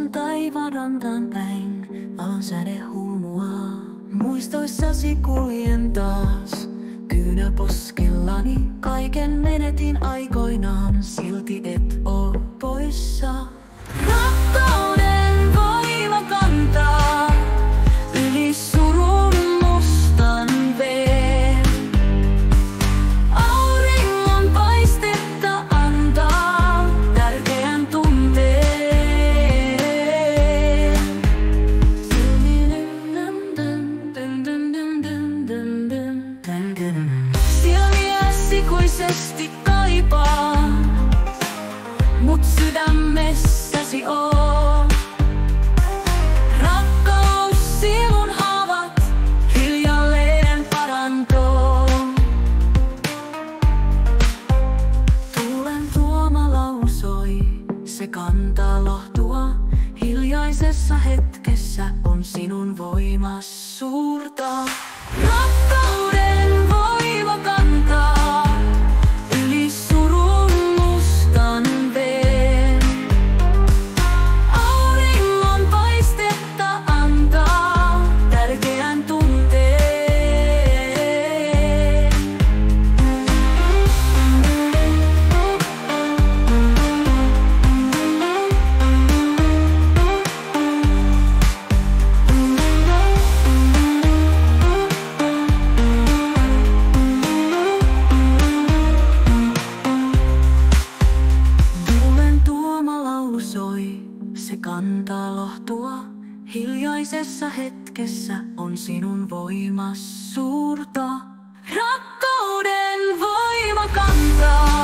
Katson taivaan rantaan päin, alan säde huumua. Muistoissasi kuljen taas, kyynäposkellani. Kaiken menetin aikoinaan, silti et oo poissa. Rakkauden voima kantaa yli surun mustan veen. Auringon paistetta antaa tärkeän tunteen. Silmiäsi ikuisesti kaipaa, mut sydämessäsi oo. Rakkaus silun haavat hiljalleen parantoo. Tuulen tuoma lausoi, se kantaa lohtua. Hiljaisessa hetkessä on sinun voimas suurta. Rakkauden voima kantaa yli surun mustan veen. Auringon paistetta antaa tärkeän tunteen. Tuulen tuoma lausoi, se kantaa lohtua. Hiljaisessa hetkessä on sinun voimas suurta. Rakkauden voima kantaa